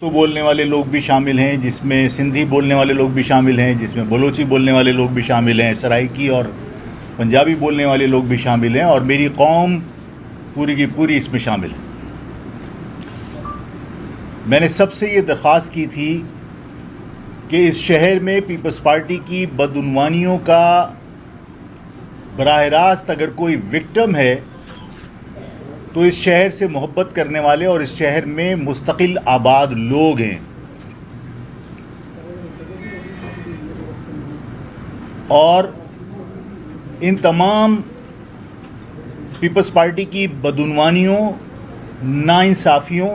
तो बोलने वाले लोग भी शामिल हैं, जिसमें सिंधी बोलने वाले लोग भी शामिल हैं, जिसमें बलोची बोलने वाले लोग भी शामिल हैं, सराइकी और पंजाबी बोलने वाले लोग भी शामिल हैं और मेरी कौम पूरी की पूरी इसमें शामिल है। मैंने सबसे ये दरख्वास्त की थी कि इस शहर में पीपल्स पार्टी की बदउनवानियों का बराह रास्त अगर कोई विक्टिम है तो इस शहर से मोहब्बत करने वाले और इस शहर में मुस्तकिल आबाद लोग हैं। और इन तमाम पीपल्स पार्टी की बदउनवानियों, नाइंसाफ़ियों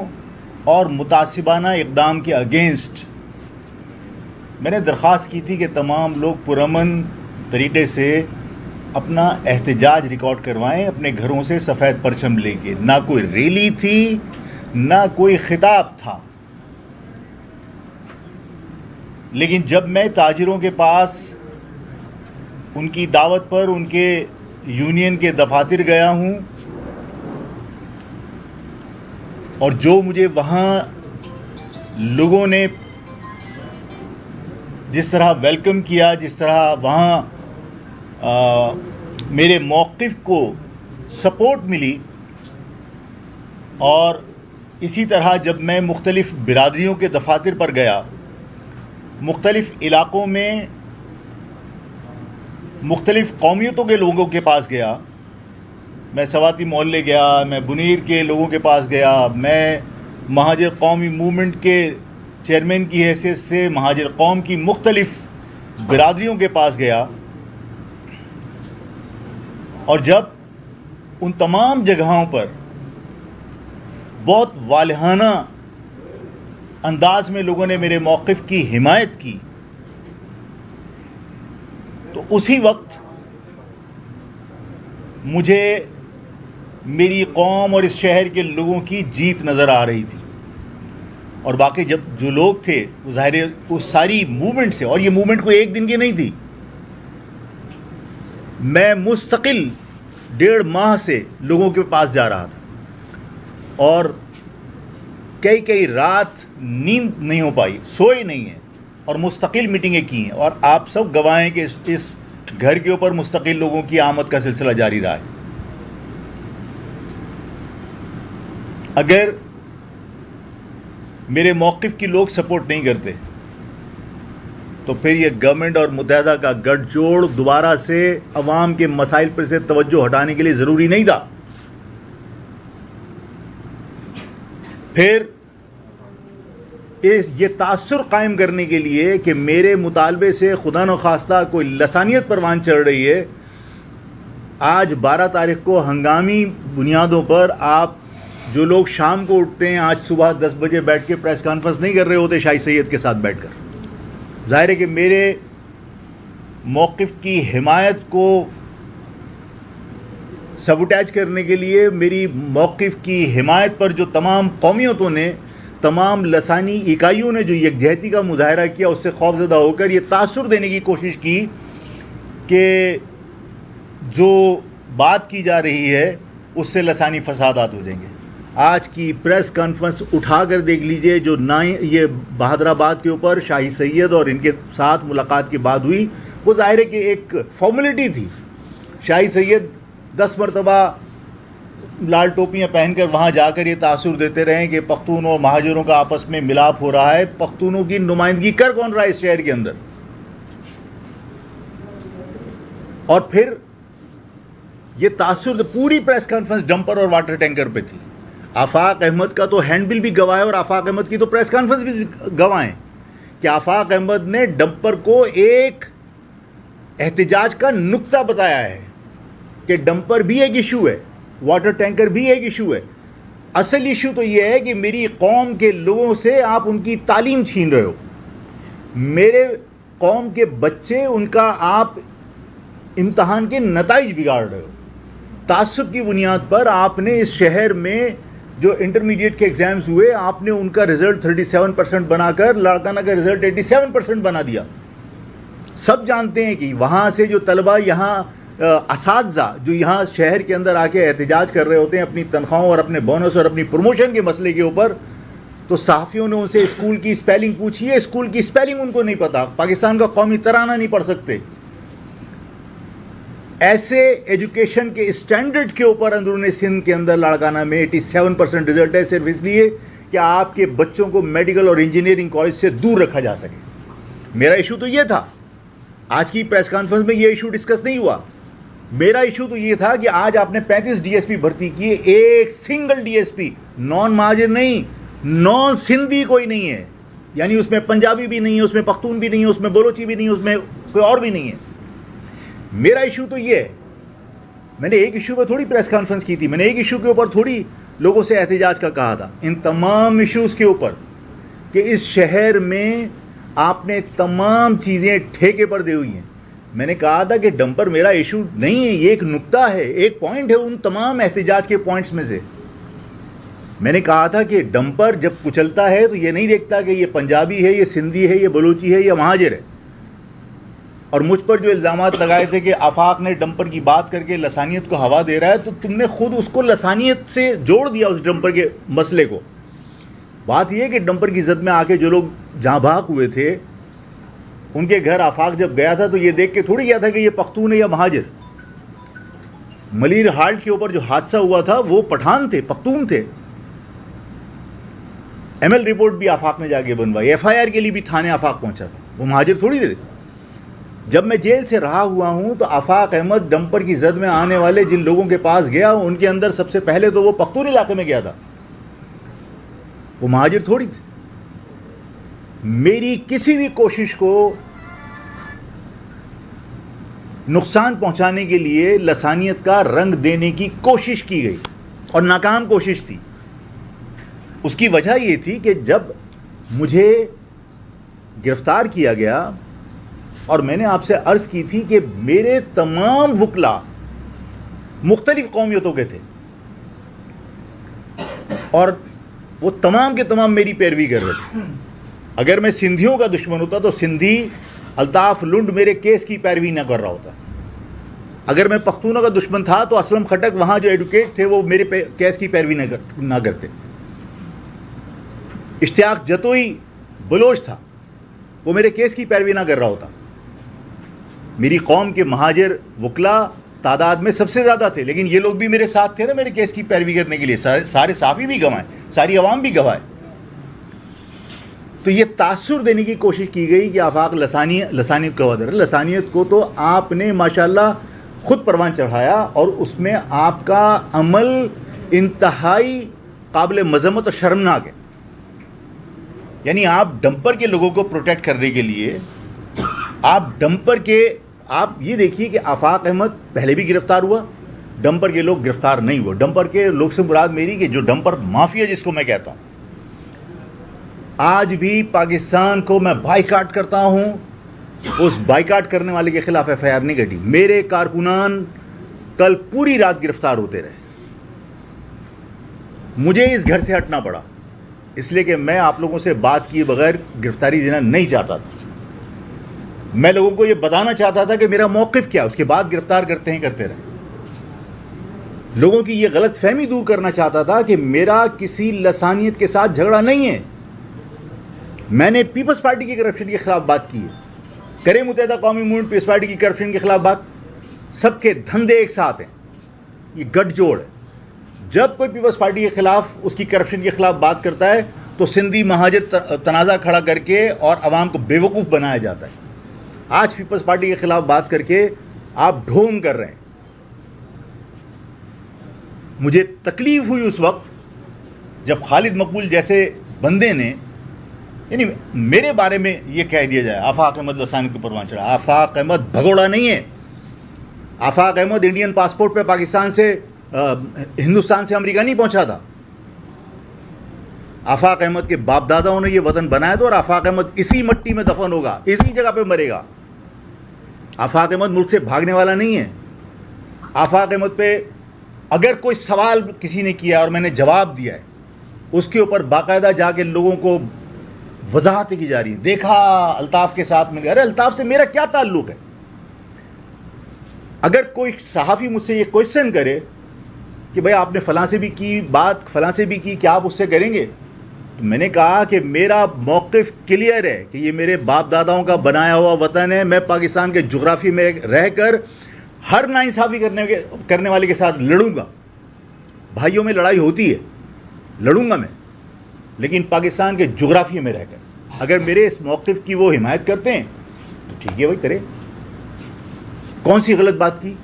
और मुतासिबाना इक़दाम के अगेंस्ट मैंने दरख्वास्त की थी कि तमाम लोग पुरअमन तरीक़े से अपना एहतजाज रिकॉर्ड करवाएं अपने घरों से सफ़ेद परचम लेके। ना कोई रैली थी, ना कोई खिताब था। लेकिन जब मैं ताजिरों के पास उनकी दावत पर उनके यूनियन के दफातर गया हूं और जो मुझे वहां लोगों ने जिस तरह वेलकम किया, जिस तरह वहां मेरे मौक़िफ़ को सपोर्ट मिली, और इसी तरह जब मैं मुख्तलिफ़ बिरादरियों के दफातर पर गया, मुख्तलिफ़ इलाक़ों में मुख्तलिफ़ कौमियतों के लोगों के पास गया, मैं सवाती मोहल्ले गया, मैं बुनीर के लोगों के पास गया, मैं महाजिर कौमी मूवमेंट के चेयरमैन की हैसियत से महाजिर कौम की मुख्तलिफ़ बिरादरियों के पास गया, और जब उन तमाम जगहों पर बहुत वालहाना अंदाज में लोगों ने मेरे मौक़िफ़ की हिमायत की, तो उसी वक्त मुझे मेरी कौम और इस शहर के लोगों की जीत नज़र आ रही थी। और बाकी जब जो लोग थे वो ज़ाहिर उस सारी मूवमेंट से, और ये मूवमेंट कोई एक दिन की नहीं थी, मैं मुस्तकिल 1.5 माह से लोगों के पास जा रहा था और कई रात नींद नहीं हो पाई, सोए नहीं हैं और मुस्तकिल मीटिंगें की हैं। और आप सब गवाह हैं कि इस घर के ऊपर मुस्तकिल लोगों की आमद का सिलसिला जारी रहा है। अगर मेरे मौक़िफ़ की लोग सपोर्ट नहीं करते तो फिर ये गवर्नमेंट और मुत्तहदा का गठजोड़ दोबारा से अवाम के मसाइल पर से तवज्जो हटाने के लिए ज़रूरी नहीं था। फिर ये तासुर कायम करने के लिए कि मेरे मुतालबे से खुदा न खास्ता कोई लसानियत परवान चढ़ रही है, आज 12 तारीख को हंगामी बुनियादों पर आप जो लोग शाम को उठते हैं, आज सुबह 10 बजे बैठ के प्रेस कॉन्फ्रेंस नहीं कर रहे होते शाही सैयद के साथ बैठकर। ज़ाहिर है कि मेरे मौक़िफ़ की हिमायत को सबूटैज करने के लिए, मेरी मौक़िफ़ की हिमायत पर जो तमाम कौमियतों ने, तमाम लसानी इकाइयों ने जो यकजहती का मुजाहरा किया, उससे खौफज़दा होकर ये तासुर देने की कोशिश की कि जो बात की जा रही है उससे लसानी फसादात हो जाएंगे। आज की प्रेस कॉन्फ्रेंस उठाकर देख लीजिए, जो ये बहादुराबाद के ऊपर शाही सैयद और इनके साथ मुलाकात की बात हुई, वो ज़ाहिर है कि एक फॉर्मेलिटी थी। शाही सैयद 10 मरतबा लाल टोपियाँ पहनकर वहाँ जाकर ये तासुर देते रहे कि पख्तून और महाजरों का आपस में मिलाप हो रहा है। पख्तूनों की नुमाइंदगी कर कौन रहा है इस शहर के अंदर? और फिर ये तासुर, पूरी प्रेस कॉन्फ्रेंस डंपर और वाटर टैंकर पे थी। आफाक अहमद का तो हैंडबिल भी गवाह है और आफाक अहमद की तो प्रेस कॉन्फ्रेंस भी गवाह है कि आफाक अहमद ने डंपर को एक एहतजाज का नुक्ता बताया है कि डंपर भी एक इशू है, वाटर टैंकर भी एक इशू है। असल इशू तो यह है कि मेरी कौम के लोगों से आप उनकी तालीम छीन रहे हो, मेरे कौम के बच्चे, उनका आप इम्तहान के नताइज बिगाड़ रहे हो। तासुब की बुनियाद पर आपने इस शहर में जो इंटरमीडिएट के एग्ज़ाम्स हुए, आपने उनका रिज़ल्ट 37% बनाकर लाड़काना का रिज़ल्ट 87% बना दिया। सब जानते हैं कि वहाँ से जो तलबा यहाँ असातिज़ा जो यहाँ शहर के अंदर आके एहतजाज कर रहे होते हैं अपनी तनख्वाहों और अपने बोनस और अपनी प्रमोशन के मसले के ऊपर, तो सहाफ़ियों ने उनसे स्कूल की स्पेलिंग पूछी है, स्कूल की स्पेलिंग उनको नहीं पता, पाकिस्तान का कौमी तराना नहीं पढ़ सकते। ऐसे एजुकेशन के स्टैंडर्ड के ऊपर अंदरूनी सिंध के अंदर लाड़काना में 87% रिजल्ट है, सिर्फ इसलिए कि आपके बच्चों को मेडिकल और इंजीनियरिंग कॉलेज से दूर रखा जा सके। मेरा इशू तो ये था, आज की प्रेस कॉन्फ्रेंस में ये इशू डिस्कस नहीं हुआ। मेरा इशू तो ये था कि आज आपने 35 डीएसपी भर्ती किए, एक सिंगल डीएसपी नॉन महाजिर नहीं, नॉन सिंधी कोई नहीं है, यानी उसमें पंजाबी भी नहीं है, उसमें पख्तून भी नहीं है, उसमें बलोची भी नहीं है, उसमें कोई और भी नहीं है। मेरा इशू तो ये है, मैंने एक इशू पर थोड़ी प्रेस कॉन्फ्रेंस की थी, मैंने एक इशू के ऊपर थोड़ी लोगों से एहतजाज का कहा था, इन तमाम इश्यूज़ के ऊपर कि इस शहर में आपने तमाम चीज़ें ठेके पर दी हुई हैं। मैंने कहा था कि डंपर मेरा इशू नहीं है, ये एक नुक्ता है, एक पॉइंट है उन तमाम एहतजाज के पॉइंट्स में से। मैंने कहा था कि डंपर जब कुचलता है तो ये नहीं देखता कि ये पंजाबी है, ये सिंधी है, ये बलूची है, ये महाजिर है। और मुझ पर जो इल्ज़ामात लगाए थे कि आफाक ने डंपर की बात करके लसानियत को हवा दे रहा है, तो तुमने खुद उसको लसानियत से जोड़ दिया उस डंपर के मसले को। बात यह है कि डंपर की जद में आके जो लोग जहाँ भाग हुए थे, उनके घर आफाक जब गया था तो ये देख के थोड़ी गया था कि ये पख्तून है या महाजिर। मलीर हाल्ट के ऊपर जो हादसा हुआ था वो पठान थे, पख्तून थे। एमएल रिपोर्ट भी आफाक ने जाके बनवाई, एफआईआर के लिए भी थाने आफाक पहुंचा था, वो महाजिर थोड़ी थे। जब मैं जेल से रहा हुआ हूं तो आफाक अहमद डंपर की जद में आने वाले जिन लोगों के पास गया, उनके अंदर सबसे पहले तो वो पख्तून इलाके में गया था, वो महाजिर थोड़ी थे। मेरी किसी भी कोशिश को नुकसान पहुंचाने के लिए लसानियत का रंग देने की कोशिश की गई और नाकाम कोशिश थी। उसकी वजह ये थी कि जब मुझे गिरफ्तार किया गया और मैंने आपसे अर्ज़ की थी कि मेरे तमाम वकला मुख्तलिफ कौमियतों के थे और वो तमाम के तमाम मेरी पैरवी कर रहे थे। अगर मैं सिंधियों का दुश्मन होता तो सिंधी अल्ताफ़ लुंड मेरे केस की पैरवी ना कर रहा होता। अगर मैं पख्तूनों का दुश्मन था तो असलम खटक वहाँ जो एडवोकेट थे वो मेरे केस की पैरवी ना करते। इश्तियाक जतोई बलोच था, वो मेरे केस की पैरवी ना कर रहा होता। मेरी कौम के महाजिर वकला तादाद में सबसे ज़्यादा थे, लेकिन ये लोग भी मेरे साथ थे ना मेरे केस की पैरवी करने के लिए। सारे साफ़ी भी गवाए, सारी अवाम भी गवाए। तो ये तासुर देने की कोशिश की गई कि आफाक लसानियत का वादर। लसानियत को तो आपने माशाल्लाह खुद परवान चढ़ाया और उसमें आपका अमल इंतहाई काबिल मज़म्मत और शर्मनाक है। यानी आप डंपर के लोगों को प्रोटेक्ट करने के लिए आप ये देखिए कि आफाक अहमद पहले भी गिरफ्तार हुआ, डंपर के लोग गिरफ्तार नहीं हुए। डंपर के लोग से मुराद मेरी कि जो डंपर माफिया जिसको मैं कहता हूँ, आज भी पाकिस्तान को मैं बाइकाट करता हूँ, उस बाइकाट करने वाले के खिलाफ एफआईआर नहीं कटी। मेरे कारकुनान कल पूरी रात गिरफ्तार होते रहे, मुझे इस घर से हटना पड़ा इसलिए कि मैं आप लोगों से बात किए बगैर गिरफ्तारी देना नहीं चाहता था। मैं लोगों को यह बताना चाहता था कि मेरा मौक़िफ़ क्या, उसके बाद गिरफ्तार करते रहे। लोगों की यह गलत फहमी दूर करना चाहता था कि मेरा किसी लसानियत के साथ झगड़ा नहीं है। मैंने पीपल्स पार्टी की करप्शन के खिलाफ बात की है, करे मुत्तहिदा कौमी मूवमेंट पीपल्स पार्टी की करप्शन के खिलाफ बात, सबके धंधे एक साथ हैं, ये गठजोड़ है। जब कोई पीपल्स पार्टी के खिलाफ, उसकी करप्शन के खिलाफ बात करता है तो सिंधी महाजिर तनाज़ा खड़ा करके और आवाम को बेवकूफ़ बनाया जाता है। आज पीपल्स पार्टी के खिलाफ बात करके आप ढोंग कर रहे हैं। मुझे तकलीफ हुई उस वक्त जब खालिद मकबूल जैसे बंदे ने, यानी मेरे बारे में ये कह दिया जाए आफाक अहमद लसानियत को परवान चढ़ा। आफाक अहमद भगोड़ा नहीं है। आफाक अहमद इंडियन पासपोर्ट पे पाकिस्तान से हिंदुस्तान से अमेरिका नहीं पहुंचा था। आफाक अहमद के बाप दादाओं ने ये वतन बनाया था और आफाक अहमद इसी मिट्टी में दफन होगा, इसी जगह पे मरेगा। आफाक अहमद मुल्क से भागने वाला नहीं है। आफाक अहमद पे अगर कोई सवाल किसी ने किया और मैंने जवाब दिया है, उसके ऊपर बाकायदा जाके लोगों को वजाहत की जा रही है। देखा अल्ताफ़ के साथ में, अरे अल्ताफ़ से मेरा क्या ताल्लुक़ है? अगर कोई सहाफ़ी मुझसे ये क्वेश्चन करे कि भाई आपने फ़लाँ से भी की बात, फ़लाँ से भी की, क्या आप उससे करेंगे? तो मैंने कहा कि मेरा मौक़िफ़ क्लियर है कि ये मेरे बाप दादाओं का बनाया हुआ वतन है। मैं पाकिस्तान के जोग्राफी में रहकर हर नाइंसाफ़ी करने वाले के साथ लड़ूंगा। भाइयों में लड़ाई होती है, लड़ूंगा मैं, लेकिन पाकिस्तान के जोग्राफी में रहकर। अगर मेरे इस मौक़िफ़ की वो हिमायत करते हैं तो ठीक है भाई, करें। कौन सी गलत बात की?